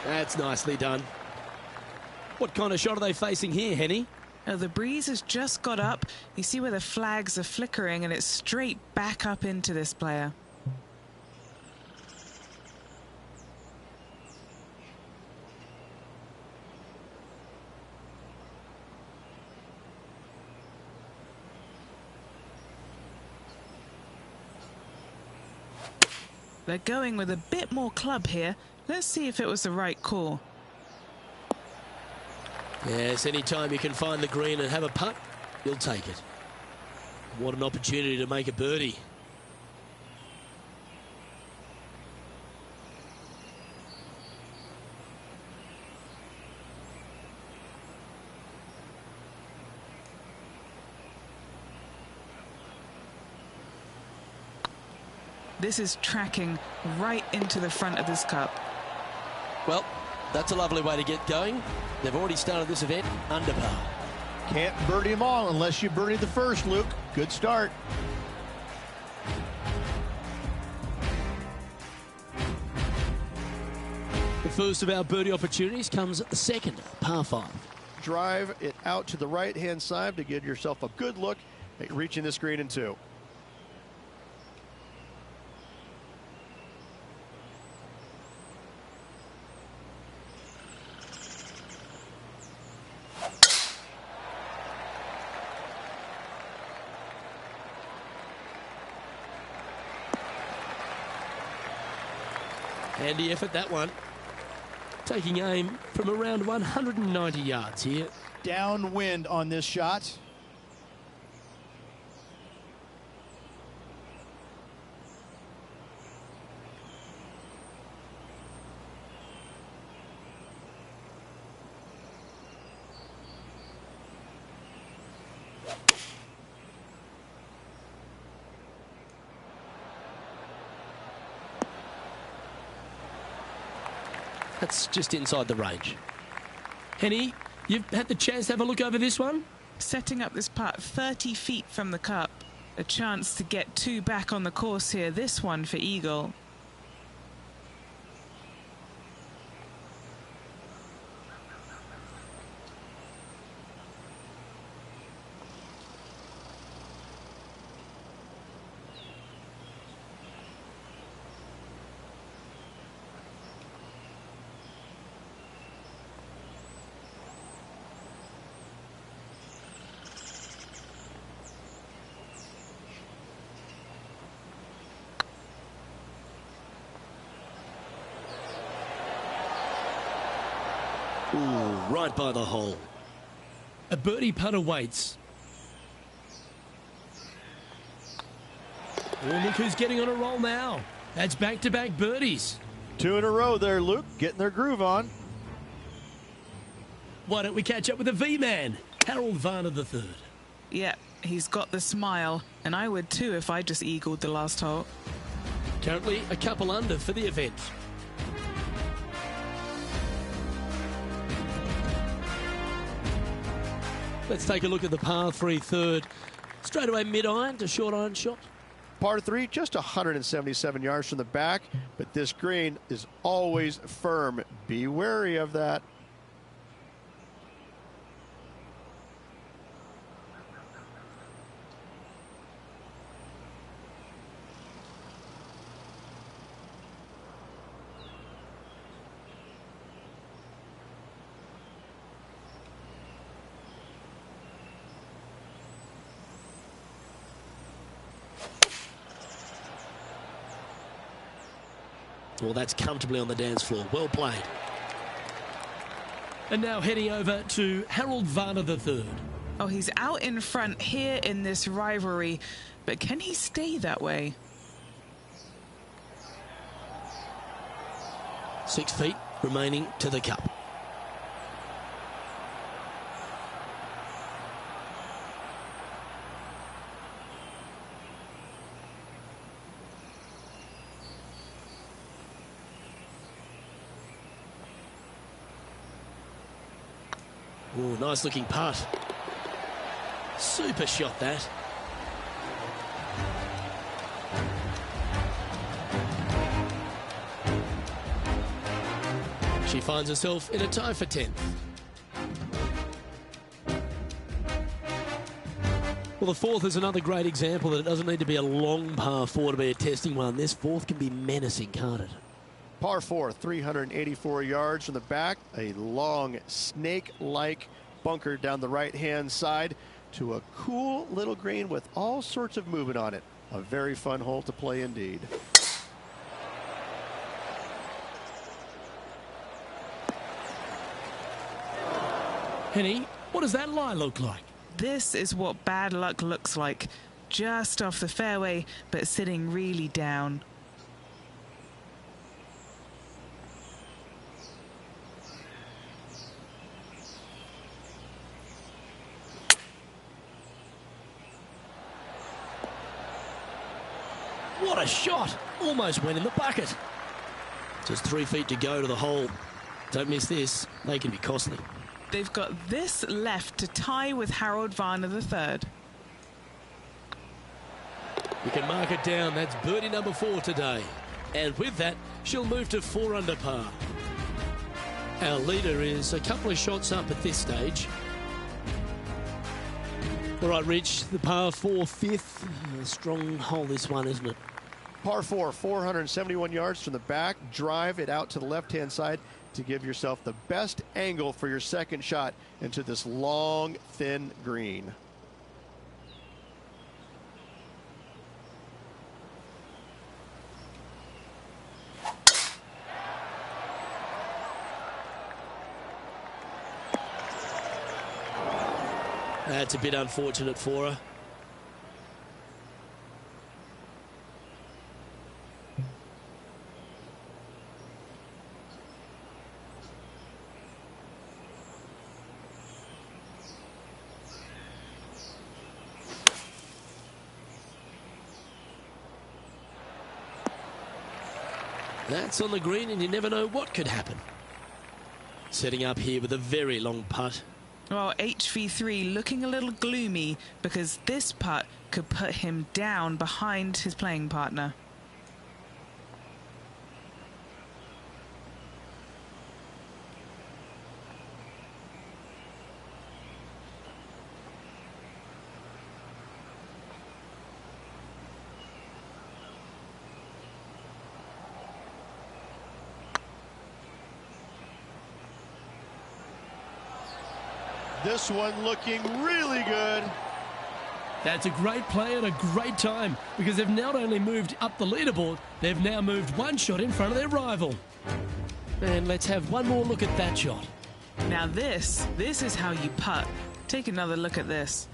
That's nicely done. What kind of shot are they facing here, Henny? Now, the breeze has just got up. You see where the flags are flickering, and it's straight back up into this player. They're going with a bit more club here. Let's see if it was the right call. Yes, anytime you can find the green and have a putt, you'll take it. What an opportunity to make a birdie. This is tracking right into the front of this cup. Well, that's a lovely way to get going. They've already started this event under par. Can't birdie them all unless you birdie the first, Luke. Good start. The first of our birdie opportunities comes at the second, par 5. Drive it out to the right-hand side to give yourself a good look at reaching this green in 2. Handy effort, that one. Taking aim from around 190 yards here. Downwind on this shot. That's just inside the range. Henny, you've had the chance to have a look over this one? Setting up this putt 30 feet from the cup. A chance to get 2 back on the course here. This one for eagle. Ooh, right by the hole. A birdie putt awaits. Oh, look who's getting on a roll now. That's back-to-back birdies. 2 in a row there, Luke. Getting their groove on. Why don't we catch up with the V-man, Harold Varner III? Yeah, he's got the smile, and I would too if I just eagled the last hole. Currently a couple under for the event. Let's take a look at the par 3 third. Straight away mid-iron to short iron shot. Par 3, just 177 yards from the back, but this green is always firm. Be wary of that. Well, that's comfortably on the dance floor. Well played. And now heading over to Harold Varner III. Oh, he's out in front here in this rivalry, but can he stay that way? 6 feet remaining to the cup. Ooh, nice looking putt. Super shot that. She finds herself in a tie for 10th. Well, the fourth is another great example that it doesn't need to be a long par 4 to be a testing one. This fourth can be menacing, can't it? Par 4, 384 yards from the back. A long snake-like bunker down the right-hand side to a cool little green with all sorts of movement on it. A very fun hole to play indeed. Henny, what does that lie look like? This is what bad luck looks like. Just off the fairway, but sitting really down. What a shot! Almost went in the bucket. Just 3 feet to go to the hole. Don't miss this. They can be costly. They've got this left to tie with Harold Varner III. You can mark it down. That's birdie number 4 today. And with that, she'll move to 4 under par. Our leader is a couple of shots up at this stage. All right, Rich, the par 4 fifth. A strong hole, this one, isn't it? Par 4, 471 yards from the back. Drive it out to the left-hand side to give yourself the best angle for your second shot into this long, thin green. That's a bit unfortunate for her. That's on the green, and you never know what could happen. Setting up here with a very long putt. Well, HV3 looking a little gloomy because this putt could put him down behind his playing partner. This one looking really good. That's a great play at a great time because they've not only moved up the leaderboard, they've now moved 1 shot in front of their rival. And let's have one more look at that shot. Now this is how you putt. Take another look at this.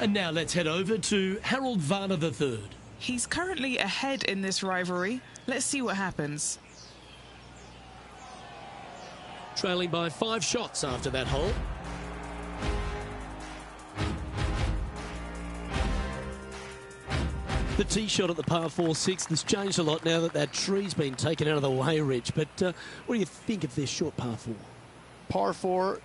And now let's head over to Harold Varner III. He's currently ahead in this rivalry. Let's see what happens. Trailing by 5 shots after that hole. The tee shot at the par 4 6th has changed a lot now that that tree's been taken out of the way, Rich. But what do you think of this short par 4? Par 4,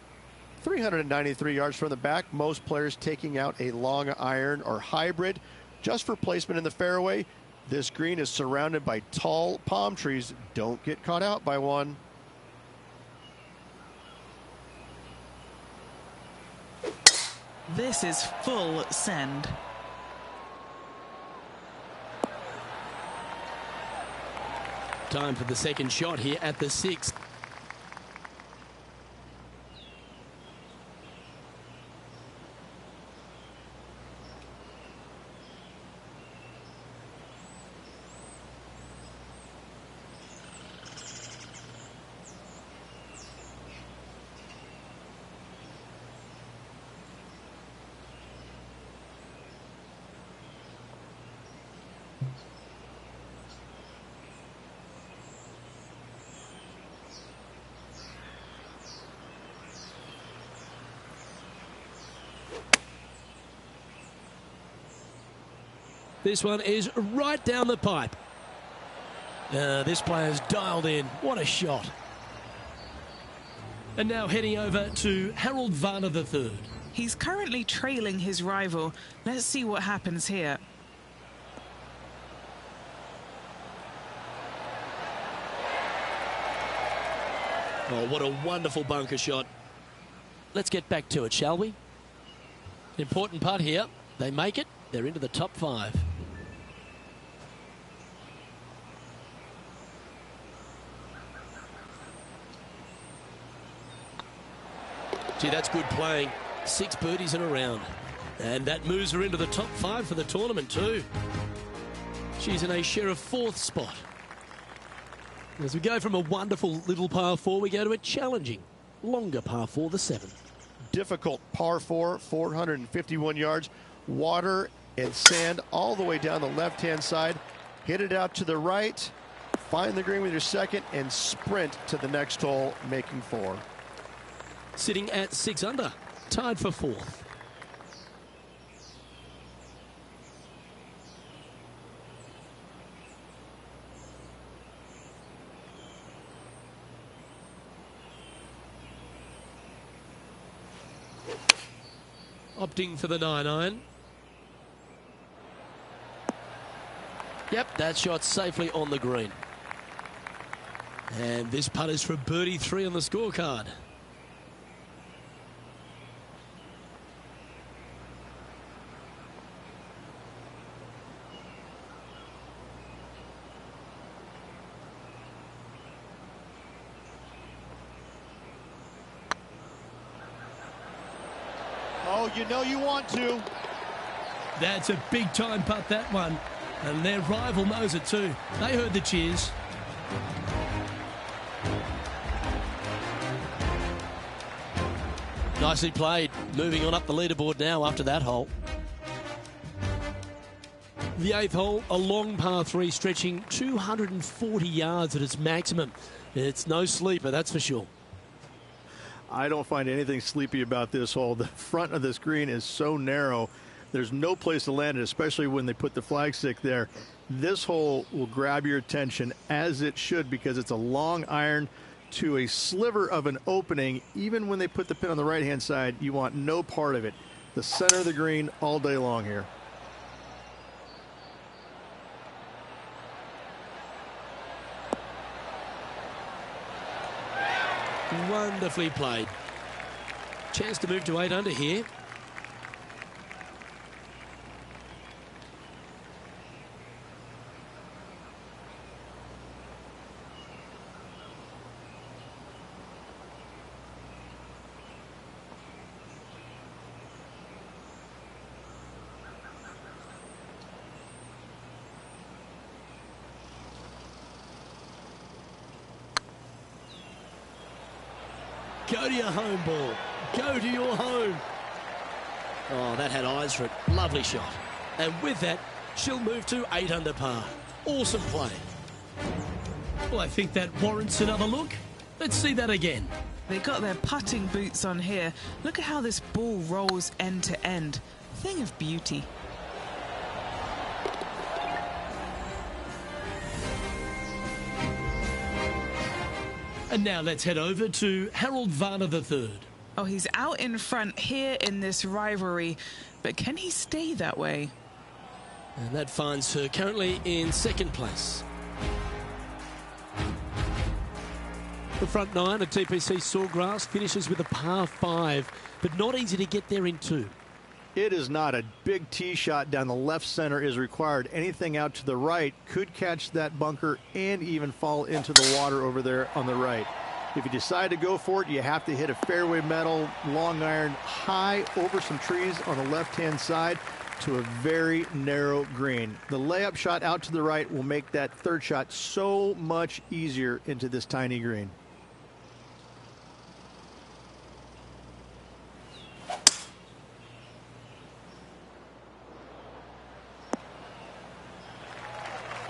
393 yards from the back. Most players taking out a long iron or hybrid just for placement in the fairway. This green is surrounded by tall palm trees. Don't get caught out by one. This is full send. Time for the second shot here at the 6th. This one is right down the pipe. This player's dialed in. What a shot. And now heading over to Harold Varner III. He's currently trailing his rival. Let's see what happens here. Oh, what a wonderful bunker shot. Let's get back to it, shall we? Important putt here. They make it. They're into the top 5. Gee, that's good playing. 6 birdies in a round. And that moves her into the top 5 for the tournament too. She's in a share of 4th spot. As we go from a wonderful little par 4, we go to a challenging, longer par 4, the 7th. Difficult par 4, 451 yards. Water and sand all the way down the left-hand side. Hit it out to the right. Find the green with your second and sprint to the next hole, making 4. Sitting at 6 under, tied for 4th. Opting for the 9-iron. Yep, that shot safely on the green. And this putt is for birdie 3 on the scorecard. Oh, you know you want to. That's a big time putt, that one. And their rival knows it too. They heard the cheers. Nicely played. Moving on up the leaderboard now after that hole. The 8th hole, a long par 3 stretching 240 yards at its maximum. It's no sleeper, that's for sure. I don't find anything sleepy about this hole. The front of this green is so narrow. There's no place to land it, especially when they put the flag stick there. This hole will grab your attention, as it should, because it's a long iron to a sliver of an opening. Even when they put the pin on the right-hand side, you want no part of it. The center of the green all day long here. Wonderfully played. Chance to move to 8 under here. Go to your home ball. Go to your home. Oh, that had eyes for it. Lovely shot. And with that, she'll move to 8 under par. Awesome play. Well, I think that warrants another look. Let's see that again. They got their putting boots on here. Look at how this ball rolls end to end. Thing of beauty. And now let's head over to Harold Varner III. Oh, he's out in front here in this rivalry, but can he stay that way? And that finds her currently in 2nd place. The front 9 at TPC Sawgrass finishes with a par 5, but not easy to get there in 2. It is not. A big tee shot down the left center is required. Anything out to the right could catch that bunker and even fall into the water over there on the right. If you decide to go for it, you have to hit a fairway metal long iron high over some trees on the left-hand side to a very narrow green. The layup shot out to the right will make that 3rd shot so much easier into this tiny green.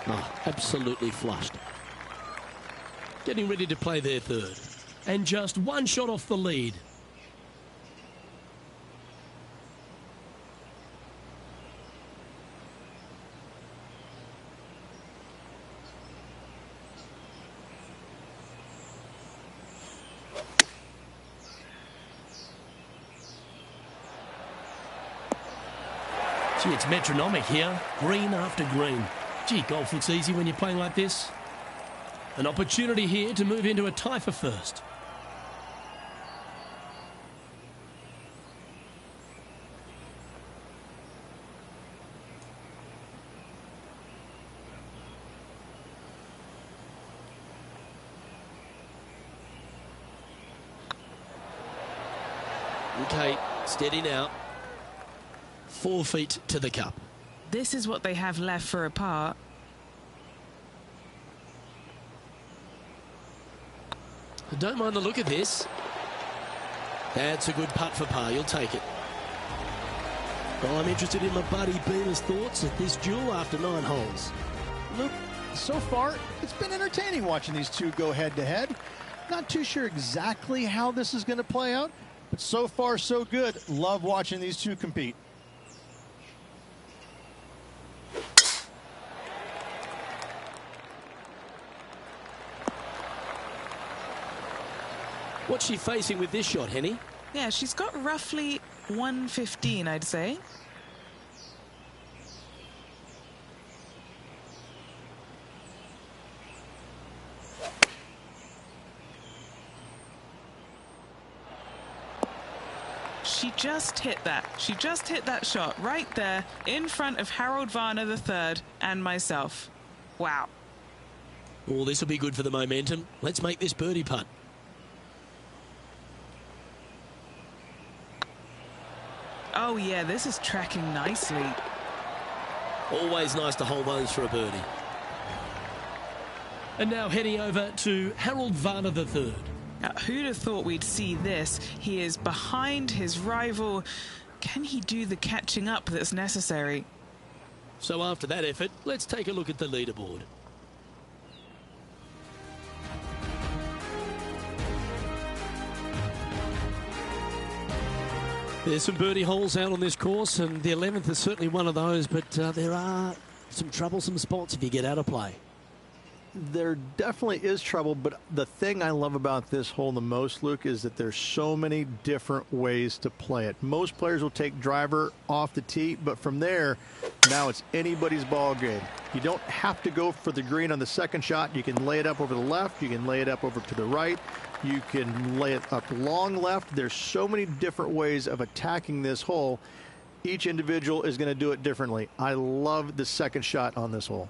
Oh, absolutely flushed. Getting ready to play their 3rd. And just 1 shot off the lead. Gee, it's metronomic here. Green after green. Gee, golf looks easy when you're playing like this. An opportunity here to move into a tie for first. Okay, steady now. 4 feet to the cup. This is what they have left for a par. I don't mind the look of this. That's a good putt for par. You'll take it. Well, I'm interested in my buddy Beamer's thoughts at this duel after 9 holes. Luke, so far, it's been entertaining watching these two go head-to-head. Not too sure exactly how this is going to play out, but so far, so good. Love watching these two compete. What's she facing with this shot, Henny? Yeah, she's got roughly 115, I'd say. She just hit that. She just hit that shot right there in front of Harold Varner III and myself. Wow. Oh, this will be good for the momentum. Let's make this birdie putt. Oh, yeah, this is tracking nicely. Always nice to hold those for a birdie. And now heading over to Harold Varner III. Now, who'd have thought we'd see this? He is behind his rival. Can he do the catching up that's necessary? So after that effort, let's take a look at the leaderboard. There's some birdie holes out on this course, and the 11th is certainly one of those, but there are some troublesome spots if you get out of play. There definitely is trouble, but the thing I love about this hole the most, Luke, is that there's so many different ways to play it. Most players will take driver off the tee, but from there, now it's anybody's ball game. You don't have to go for the green on the second shot. You can lay it up over the left. You can lay it up over to the right. You can lay it up long left. There's so many different ways of attacking this hole. Each individual is going to do it differently. I love the second shot on this hole.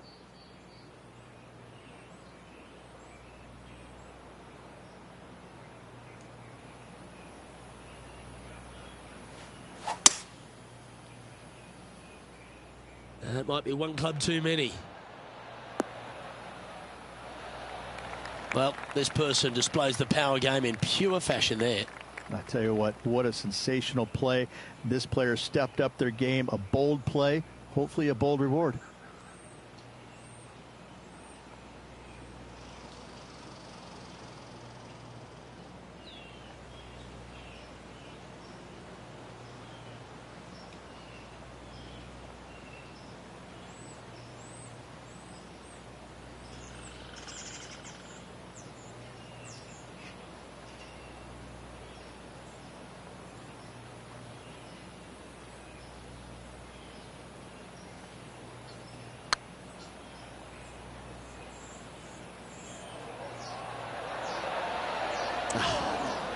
That might be one club too many. Well, this person displays the power game in pure fashion there. I tell you what a sensational play. This player stepped up their game, a bold play, hopefully a bold reward.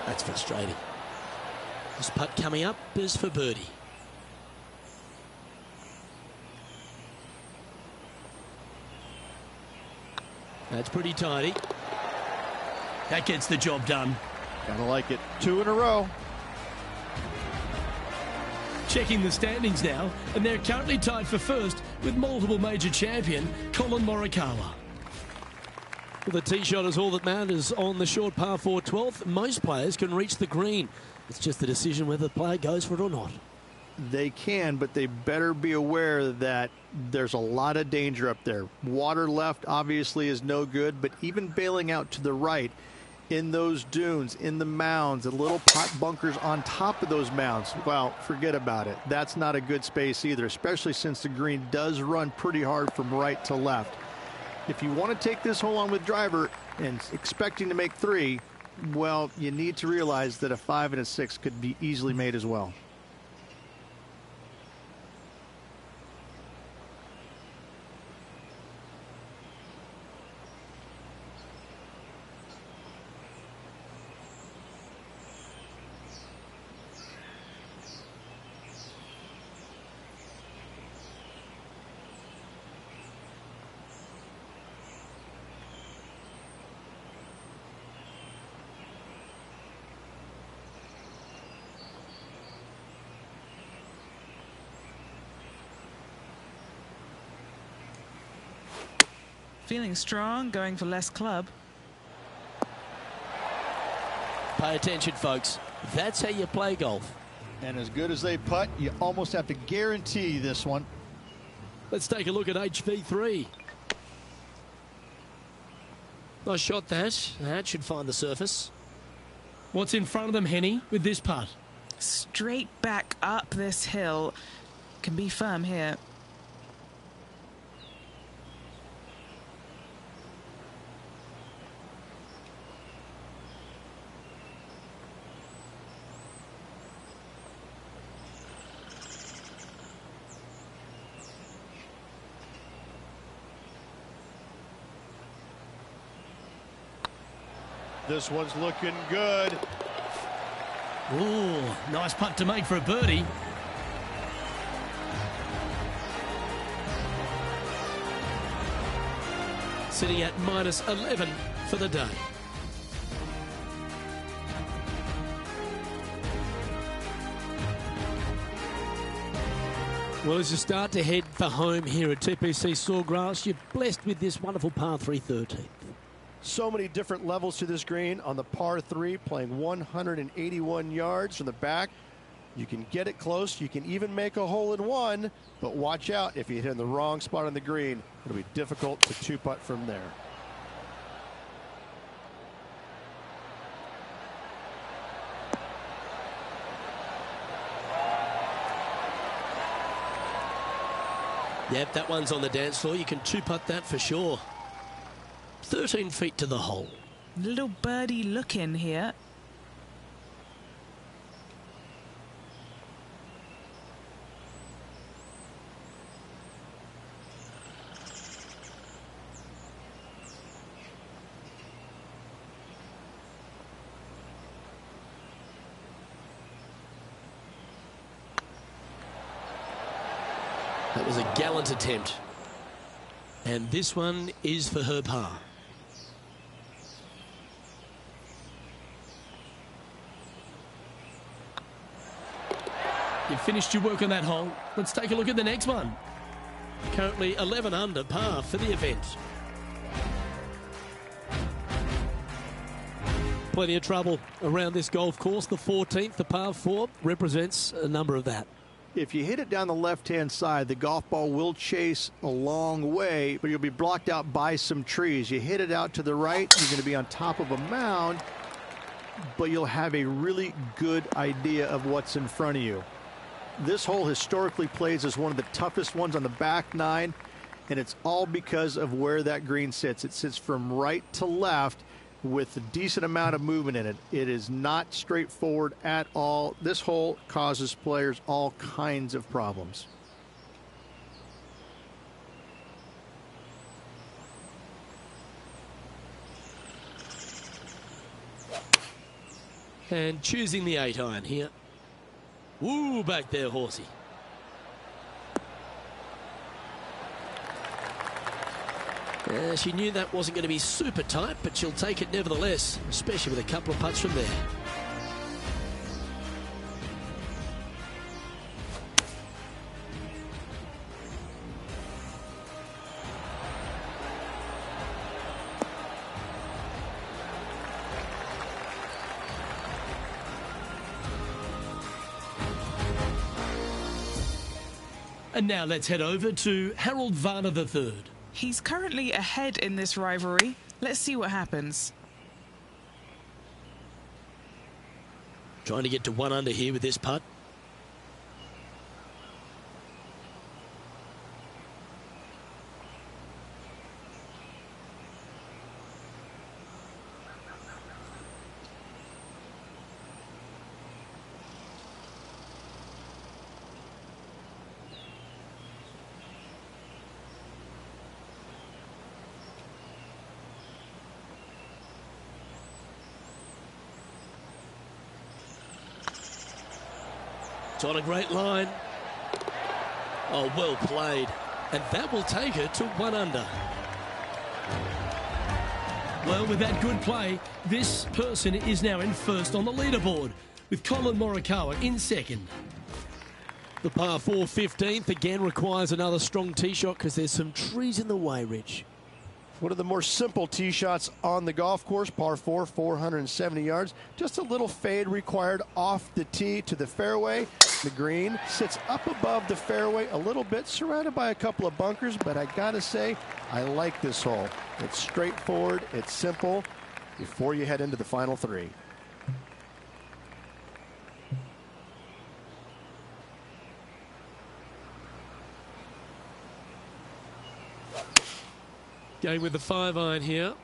That's frustrating. This putt coming up is for birdie. That's pretty tidy. That gets the job done. Gotta like it. 2 in a row. Checking the standings now, and they're currently tied for first with multiple major champion Colin Morikawa. Well, the tee shot is all that matters on the short par 4 12th. Most players can reach the green. It's just the decision whether the player goes for it or not. They can, but they better be aware that there's a lot of danger up there. Water left obviously is no good, but even bailing out to the right in those dunes, in the mounds, the little pot bunkers on top of those mounds, well, forget about it. That's not a good space either, especially since the green does run pretty hard from right to left. If you want to take this hole on with driver and expecting to make 3, well, you need to realize that a 5 and a 6 could be easily made as well. Feeling strong, going for less club. Pay attention, folks. That's how you play golf. And as good as they putt, you almost have to guarantee this one. Let's take a look at HV3. Nice shot, that. That should find the surface. What's in front of them, Henny, with this putt? Straight back up this hill. Can be firm here. This one's looking good. Ooh, nice putt to make for a birdie. Sitting at -11 for the day. Well, as you start to head for home here at TPC Sawgrass, you're blessed with this wonderful par 3 13th. So many different levels to this green. On the par 3, playing 181 yards from the back. You can get it close. You can even make a hole-in-one, but watch out if you hit in the wrong spot on the green. It'll be difficult to two-putt from there. Yep, that one's on the dance floor. You can two-putt that for sure. 13 feet to the hole. Little birdie look in here. That was a gallant attempt. And this one is for her par. You've finished your work on that hole. Let's take a look at the next one. Currently 11 under par for the event. Plenty of trouble around this golf course. The 14th, the par 4, represents a number of that. If you hit it down the left-hand side, the golf ball will chase a long way, but you'll be blocked out by some trees. You hit it out to the right, you're going to be on top of a mound, but you'll have a really good idea of what's in front of you. This hole historically plays as one of the toughest ones on the back nine, and it's all because of where that green sits. It sits from right to left with a decent amount of movement in it. It is not straightforward at all. This hole causes players all kinds of problems. And choosing the 8-iron here. Woo, back there, horsey. She knew that wasn't going to be super tight, but she'll take it nevertheless, especially with a couple of putts from there. And now let's head over to Harold Varner III. He's currently ahead in this rivalry. Let's see what happens. Trying to get to 1 under here with this putt. It's on a great line. Oh, well played. And that will take her to 1 under. Well, with that good play, this person is now in first on the leaderboard, with Colin Morikawa in second. The par 4 15th again requires another strong tee shot because there's some trees in the way, Rich. One of the more simple tee shots on the golf course, par 4, 470 yards. Just a little fade required off the tee to the fairway. The green sits up above the fairway a little bit, surrounded by a couple of bunkers, but I gotta say, I like this hole. It's straightforward, it's simple, before you head into the final 3. Going with the 5-iron here.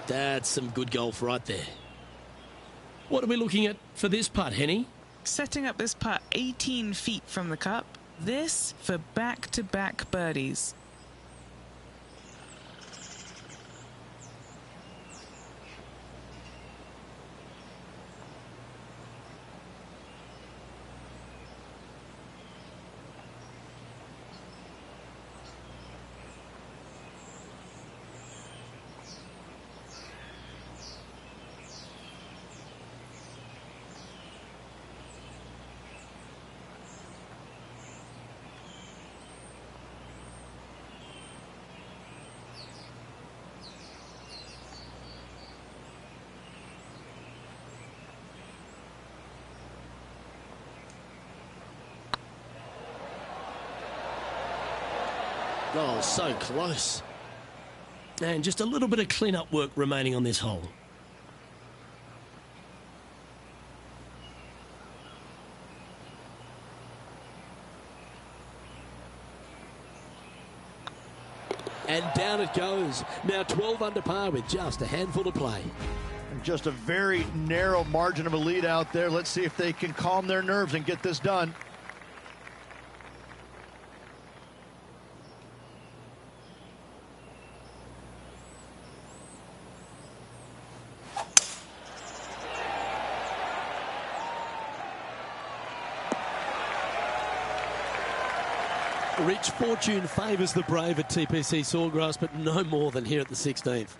That's some good golf right there. What are we looking at for this putt, Henny? Setting up this putt 18 feet from the cup. This for back-to-back birdies. Oh, so close. And just a little bit of clean-up work remaining on this hole. And down it goes. Now 12 under par with just a handful to play. And just a very narrow margin of a lead out there. Let's see if they can calm their nerves and get this done. Rich, fortune favours the brave at TPC Sawgrass, but no more than here at the 16th.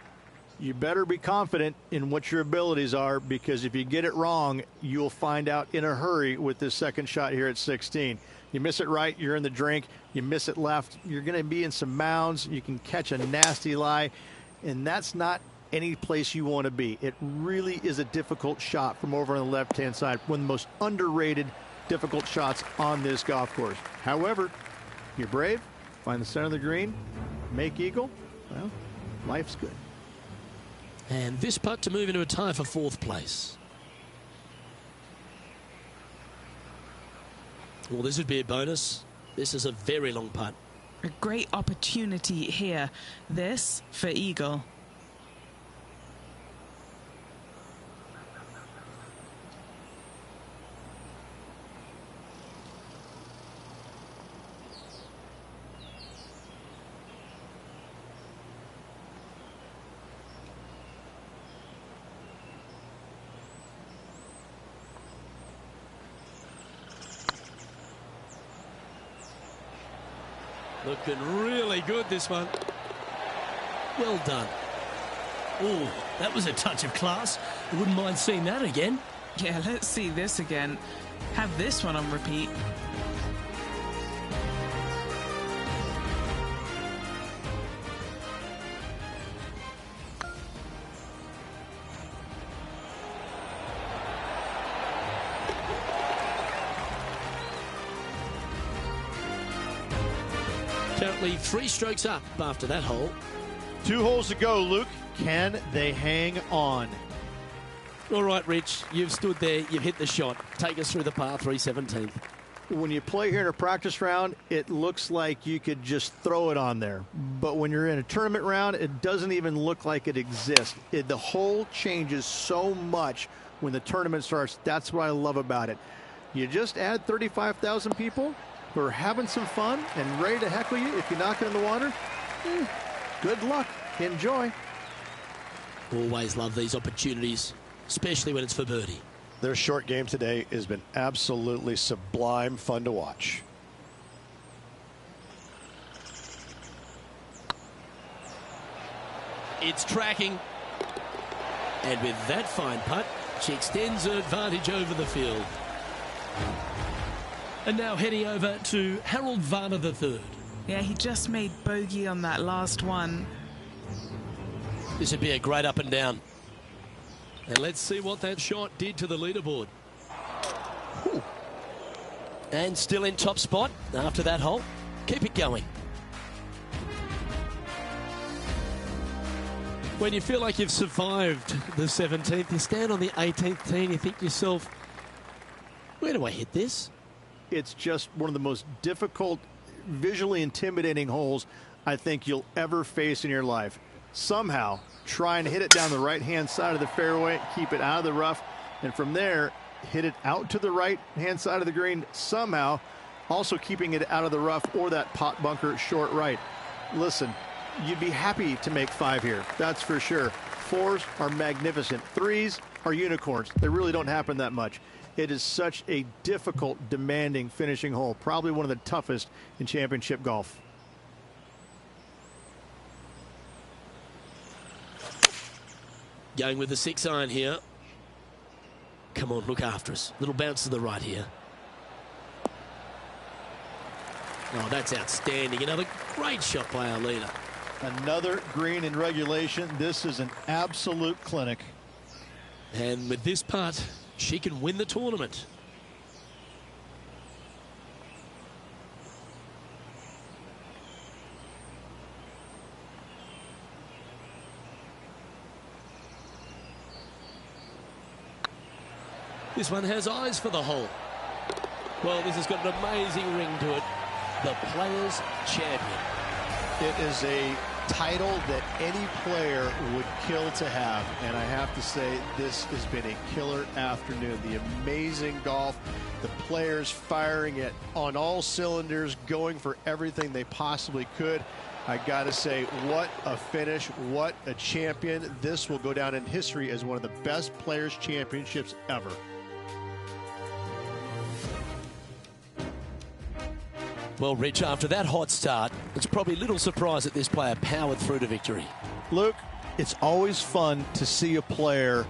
You better be confident in what your abilities are, because if you get it wrong, you'll find out in a hurry with this second shot here at 16. You miss it right, you're in the drink. You miss it left, you're going to be in some mounds. You can catch a nasty lie, and that's not any place you want to be. It really is a difficult shot from over on the left-hand side. One of the most underrated difficult shots on this golf course. However, you're brave, find the center of the green, make eagle, well, life's good. And this putt to move into a tie for 4th place. Well, this would be a bonus. This is a very long putt. A great opportunity here. This for eagle. Looking really good, this one. Well done. Oh, that was a touch of class. I wouldn't mind seeing that again. Yeah, let's see this again. Have this one on repeat. Currently 3 strokes up after that hole. 2 holes to go, Luke. Can they hang on? All right, Rich, you've stood there, you've hit the shot. Take us through the par 3 17th. When you play here in a practice round, it looks like you could just throw it on there. But when you're in a tournament round, it doesn't even look like it exists. The hole changes so much when the tournament starts. That's what I love about it. You just add 35,000 people who are having some fun and ready to heckle you if you knock it in the water. Good luck. Enjoy. Always love these opportunities, especially when it's for birdie. Their short game today has been absolutely sublime fun to watch. It's tracking. And with that fine putt, She extends her advantage over the field. And now heading over to Harold Varner III. Yeah, he just made bogey on that last one. This would be a great up and down. And let's see what that shot did to the leaderboard. Ooh. And still in top spot after that hole. Keep it going. When you feel like you've survived the 17th, you stand on the 18th tee and you think to yourself, where do I hit this? It's just one of the most difficult, visually intimidating holes I think you'll ever face in your life. Somehow, try and hit it down the right-hand side of the fairway, keep it out of the rough, and from there, hit it out to the right-hand side of the green, somehow also keeping it out of the rough or that pot bunker short right. Listen, you'd be happy to make 5 here, that's for sure. 4s are magnificent. 3s are unicorns. They really don't happen that much. It is such a difficult, demanding finishing hole, probably one of the toughest in championship golf. Going with the 6-iron here. Come on, look after us. Little bounce to the right here. Oh, that's outstanding. Another great shot by our leader. Another green in regulation. This is an absolute clinic. And with this putt, she can win the tournament. This one has eyes for the hole. Well, this has got an amazing ring to it. The Players' Champion. It is a title that any player would kill to have, and I have to say this has been a killer afternoon. The amazing golf, the players firing it on all cylinders, going for everything they possibly could. I gotta say, what a finish, what a champion. This will go down in history as one of the best Players' Championships ever. Well, Rich, after that hot start, it's probably little surprise that this player powered through to victory. Luke, it's always fun to see a player